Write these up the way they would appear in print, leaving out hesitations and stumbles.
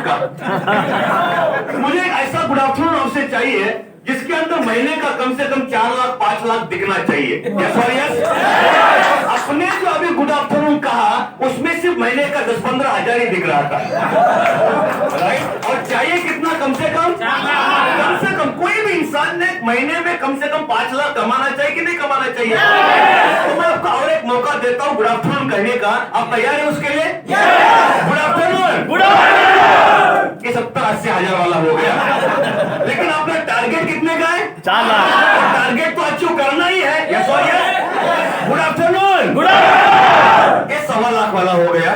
का। मुझे एक ऐसा गुड आफ्टरनून आपसे चाहिए जिसके अंदर महीने का कम से कम 4 लाख 5 लाख दिखना चाहिए। यस और यस? अपने जो अभी गुड आफ्टरनून कहा उसमें सिर्फ महीने का 10-15 हजार ही दिख रहा था, राइट? और चाहिए कितना? कम से कम कोई भी इंसान ने महीने में कम से कम 5 लाख कमाना चाहिए कि नहीं कमाना चाहिए? तो मैं आपको और एक मौका देता हूँ गुड आफ्टरनून कहने का। आप तैयार है उसके लिए? Good afternoon. ये 70-80 हजार वाला हो गया, लेकिन आपका टारगेट कितने का है? 4 लाख। टारगेट तो अचीव करना ही है। यस और यस? Good afternoon. ये 1.25 लाख वाला हो गया,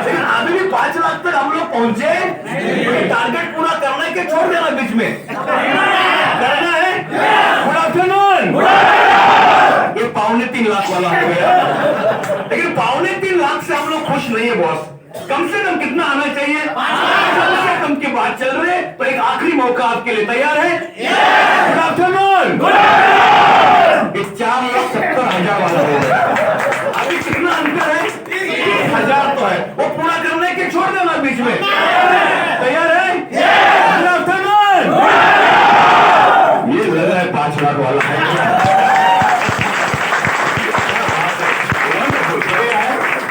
लेकिन अभी भी 5 लाख तक हम लोग पहुंचे। टारगेट पूरा करना है कि छोड़ देना बीच में? करना है। Good afternoon. ये 3.25 लाख वाला हो गया, लेकिन 3.25 लाख से हम लोग खुश नहीं है बॉस। कम से कम कितना आना चाहिए? कम से कम की बात चल रही है, तो एक आखिरी मौका आपके लिए तैयार है? Good afternoon. 4,70,000 वाला हो गया। अभी कितना अंतर है? 30,000 तो है, वो पूरा करने के छोड़ देना बीच में। तैयार है? Good afternoon. ये लग रहा है 5 लाख वाला है।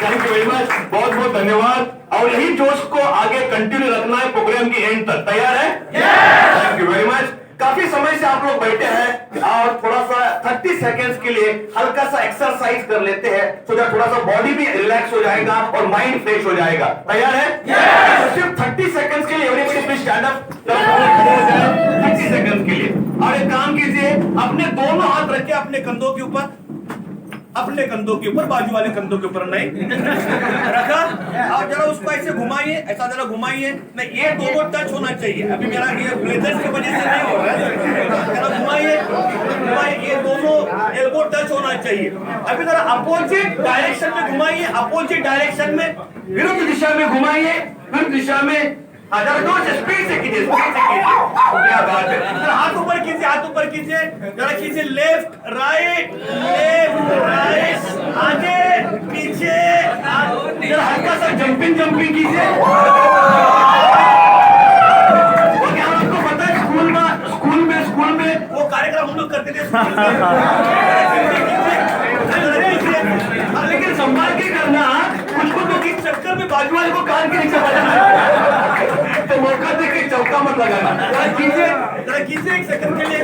थैंक यू वेरी मच, बहुत बहुत धन्यवाद। और यही जोश को आगे कंटिन्यू रखना है प्रोग्राम की एंड तक। तैयार है? Thank you very much. काफी समय से आप लोग बैठे हैं और थोड़ा सा 30 सेकेंड्स के लिए हल्का सा एक्सरसाइज कर लेते हैं, तो थोड़ा सा बॉडी भी रिलैक्स हो जाएगा और माइंड फ्रेश हो जाएगा। तैयार है? तो सिर्फ 30 सेकेंड्स के लिए everybody please stand up. 30 seconds के लिए। और एक काम कीजिए, अपने दोनों हाथ रखिए अपने कंधों के ऊपर, अपने कंधों के ऊपर, बाजू वाले कंधों के ऊपर नहीं रखा। आप जरा उसको ऐसे घुमाइए, ऐसा जरा घुमाइए। नहीं, ये दोनों टच होना चाहिए। अभी मेरा ये ब्लेजर्स की वजह से नहीं हो रहा है। जरा घुमाइए, ये दोनों एल्बो टच होना चाहिए। अभी जरा अपोजिट डायरेक्शन में घुमाइए, अपोजिट डायरेक्शन में, विरुद्ध दिशा में घुमाइए, विरुद्ध दिशा में। जरा जोर से स्पीड से कीजिए, स्पीड से कीजिए। क्या बात है? जरा हाथ ऊपर कीजिए, हाथ ऊपर कीजिए, जरा कीजिए। लेफ्ट राइट, आगे पीछे। जरा हल्का सा जंपिंग कीजिए। क्या आपको पता है स्कूल में वो कार्यक्रम हम लोग करते थे लेकिन संभाल के करना। कुछ तो किस चक्कर में बाजू वाले को कान के नीचे बजाना, तो मौका देके चौका मत लगाना। जरा कीजिए 1 सेकंड के लिए।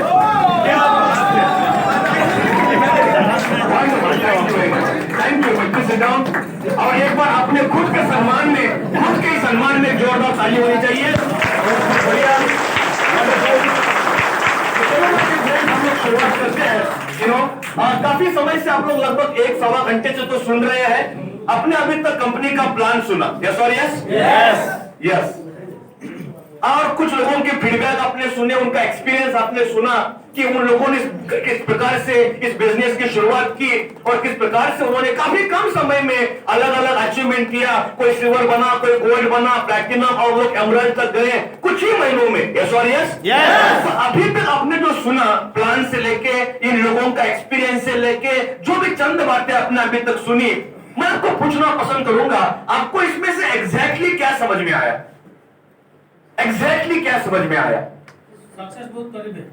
Thank you. Sit down. और एक बार अपने खुद के सम्मान में जोरदार ताली होनी चाहिए। बढ़िया। हम लोग शुरुआत करते हैं। काफी समय से आप लोग लगभग 1-1.25 घंटे से तो सुन रहे हैं। आपने अभी तक कंपनी का प्लान सुना? यस और यस? यस। और कुछ लोगों के फीडबैक आपने सुने, उनका एक्सपीरियंस आपने सुना कि उन लोगों ने किस प्रकार से इस बिजनेस की शुरुआत की और किस प्रकार से उन्होंने काफी कम समय में अलग अलग अचीवमेंट किया। कोई सिल्वर बना, कोई गोल्ड बना, प्लैटिनम, और लोग एमराल्ड तक गए कुछ ही महीनों में। यस और यस? तो अभी तक आपने जो सुना, प्लान से लेके, इन लोगों का एक्सपीरियंस से लेके, जो भी चंद बातें आपने अभी तक सुनी, मैं आपको पूछना पसंद करूंगा, आपको इसमें से एग्जैक्टली क्या समझ में आया? क्या समझ में आया? सक्सेस बहुत करीब है।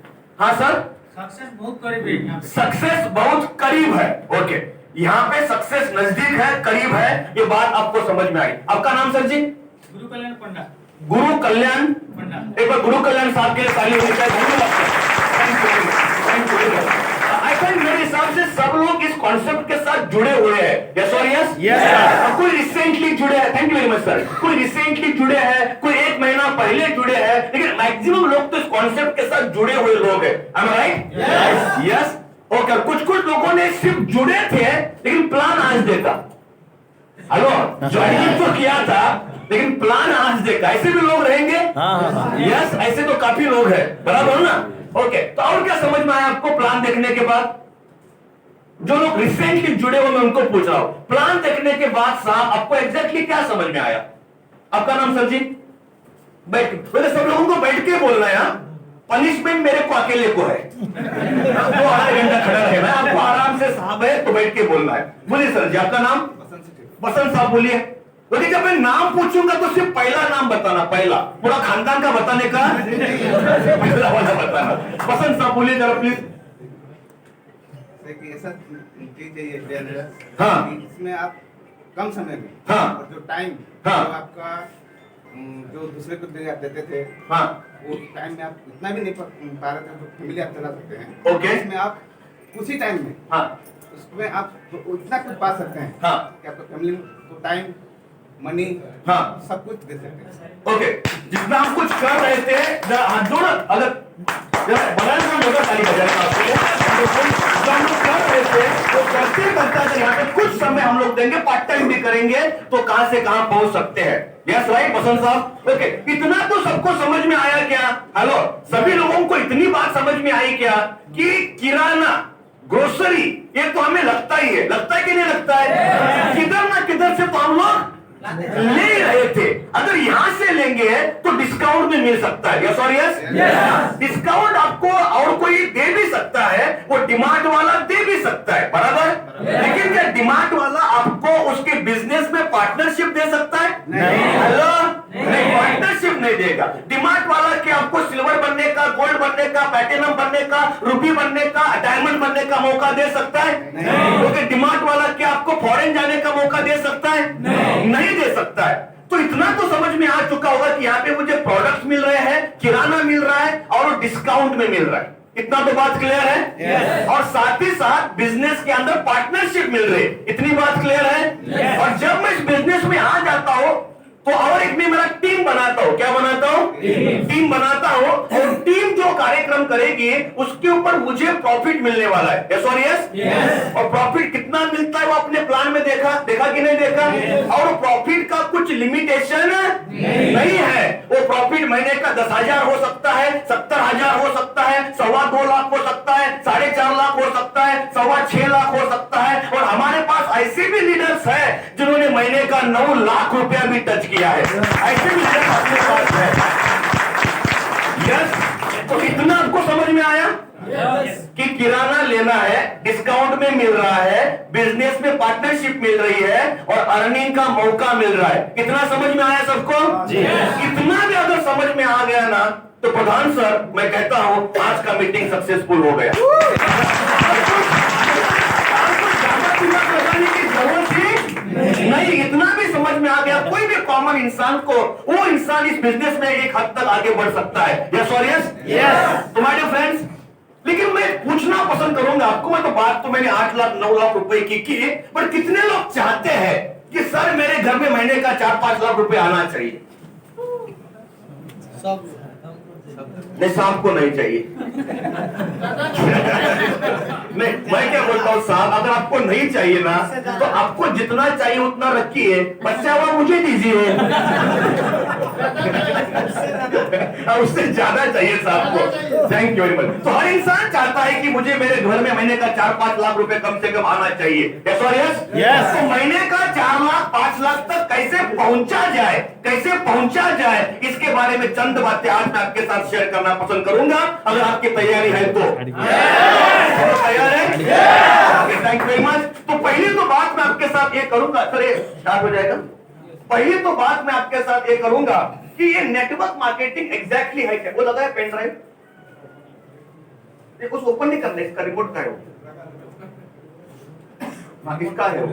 हाँ सर, सक्सेस बहुत करीब है। सक्सेस बहुत करीब है। ओके, यहाँ पे सक्सेस नजदीक है, करीब है, ये बात आपको समझ में आई। आपका नाम सर जी? गुरु कल्याण पंडा। गुरु कल्याण पंडा। एक बार गुरु कल्याण साहब के लिए ताली होनी चाहिए। मेरे हिसाब से सब लोग इस कॉन्सेप्ट के साथ जुड़े हुए हैं। यस और यस? यस। कोई रिसेंटली जुड़े हैं, thank you very much sir. कोई रिसेंटली जुड़े हैं, कोई 1 महीना पहले जुड़े हैं, लेकिन मैक्सिमम लोग तो इस कॉन्सेप्ट के साथ जुड़े हुए लोग हैं। Am I right? Yes. Okay, कुछ लोगों ने सिर्फ जुड़े थे लेकिन प्लान आज देखा। हेलो, ज्वाइनिंग तो किया था लेकिन प्लान आज देखा। ऐसे भी लोग रहेंगे? यस, ऐसे तो काफी लोग हैं, बराबर ना? ओके, तो और क्या समझ में आया आपको प्लान देखने के बाद? जो लोग रिसेंटली जुड़े हुए, मैं उनको पूछ रहा हूं, प्लान देखने के बाद साहब आपको एग्जैक्टली क्या समझ में आया? आपका नाम सर जी? वैसे सब लोगों को बैठ के बोलना है। पनिशमेंट मेरे को अकेले को है। 2-2.5 घंटा खड़ा रहना है, आपको आराम से साहब है तो बैठ के बोलना है। बोलिए सर जी, आपका नाम? बसंत साहब बोलिए। लेकिन जब मैं नाम पूछूंगा तो सिर्फ पहला नाम बताना, पहला, पूरा खानदान का बताने का पहला वाला बताना। बसंत साहब बोलिए जरा प्लीज। कि ऐसा चीज है ये बिजनेस हाँ। कि इसमें आप कम समय में हाँ। और जो टाइम हाँ। जो आपका जो दूसरे को देते थे हाँ वो टाइम में आप इतना भी नहीं पा रहे थे जो फैमिली आप चला सकते हैं। ओके। इसमें आप उसी टाइम में हाँ उसमें आप इतना कुछ पा सकते हैं हाँ कि आपका फैमिली को टाइम, मनी, हाँ सब कुछ दे सकते हैं। ओके। जितना हम कुछ कर रहे थे, जरा हाथ जोड़ो, अगर जरा बड़ा सा मोटा ताली बजाएगा आपको। जो हम लोग कर रहे थे वो करते करते यहाँ पे कुछ समय हम लोग देंगे, पार्ट टाइम भी करेंगे, तो कहां से कहां पहुंच सकते हैं। यस राइट बसंत साहब। ओके, इतना तो सबको समझ में आया क्या? हेलो, सभी लोगों को इतनी बात समझ में आई क्या कि किराना, ग्रोसरी, ये तो हमें लगता ही है, लगता है कि नहीं लगता है? किधर ना किधर से तो हम लोग ले रहे थे। अगर यहां से लेंगे तो डिस्काउंट में मिल सकता है। यस और यस? डिस्काउंट आपको और कोई दे भी सकता है, वो डिमांड वाला दे भी सकता है, बराबर? लेकिन क्या डिमांड वाला आपको उसके बिजनेस में पार्टनरशिप दे सकता है? नहीं। हेलो, नहीं, पार्टनरशिप नहीं देगा। डिमांड वाला क्या आपको सिल्वर बनने का, गोल्ड बनने का, प्लैटिनम बनने का, रूबी बनने का, डायमंड बनने का मौका दे सकता है? नहीं। क्योंकि डिमांड वाला क्या आपको फॉरेन जाने का मौका दे सकता है? नहीं दे सकता है। तो इतना तो समझ में आ चुका होगा कि यहाँ पे मुझे प्रोडक्ट्स मिल रहे हैं, किराना मिल रहा है और डिस्काउंट में मिल रहा है। इतना तो बात क्लियर है? Yes. और साथ ही साथ बिजनेस के अंदर पार्टनरशिप मिल रही है। इतनी बात क्लियर है? Yes. और जब मैं इस बिजनेस में आ जाता हूं तो और एक में मेरा टीम बनाता हूं। क्या बनाता हूं? टीम बनाता हूं, और टीम जो कार्यक्रम करेगी उसके ऊपर मुझे प्रॉफिट मिलने वाला है। यस और यस? और प्रॉफिट कितना मिलता है वो अपने प्लान में देखा कि नहीं देखा? और प्रॉफिट का कुछ लिमिटेशन नहीं है। वो प्रॉफिट महीने का 10,000 हो सकता है, 70,000 हो सकता है, 2.25 लाख हो सकता है, 4.5 लाख हो सकता है, 6.25 लाख हो सकता है। और हमारे पास ऐसे भी लीडर्स हैं जिन्होंने महीने का 9 लाख रुपया भी टच किया है। ऐसे भी लीडर्स अपने पास है। यस, तो इतना आपको समझ में आया कि किराना लेना है, डिस्काउंट में मिल रहा है, बिजनेस में पार्टनरशिप मिल रही है और अर्निंग का मौका मिल रहा है। कितना समझ में आया सबको? इतना भी अगर समझ में आ गया ना तो प्रधान सर, मैं कहता हूं आज का मीटिंग सक्सेसफुल हो गया। लगाने की जरूरत ही नहीं, इतना भी समझ में आ गया। कोई भी कॉमन इंसान को, वो इंसान इस बिजनेस में एक हद तक आगे बढ़ सकता है। यस और यस? तो माय डियर फ्रेंड्स, लेकिन मैं पूछना पसंद करूंगा आपको, मैं तो बात तो मैंने 8 लाख 9 लाख रुपए की है, पर कितने लोग चाहते हैं कि सर मेरे घर में महीने का 4-5 लाख रुपए आना चाहिए? नहीं, साहब को नहीं चाहिए। नहीं, मैं क्या बोलता हूँ साहब, अगर आपको नहीं चाहिए ना तो आपको जितना चाहिए उतना रखिए, बच्चा हुआ मुझे दीजिए। उससे ज्यादा चाहिए साहब को। Thank you very much. तो हर इंसान चाहता है कि मुझे मेरे घर में महीने का 4-5 लाख रुपए कम से कम आना चाहिए। यस और यस? तो महीने का 4 लाख 5 लाख तक कैसे पहुंचा जाए, कैसे पहुंचा जाए, इसके बारे में चंद बातें आज मैं आपके साथ शेयर करना पसंद करूंगा, अगर आपकी तैयारी है तो। तैयार है? Thank you very much. तो पहली तो बात मैं आपके साथ ये करूंगा, सर ये स्टार्ट हो जाएगा। पहली तो बात मैं आपके साथ ये करूंगा कि ये नेटवर्क मार्केटिंग एग्जैक्टली है क्या? वो लगा है पेन ड्राइव, कुछ ओपन नहीं करना, इसका रिमोट का है वो, किसका है वो?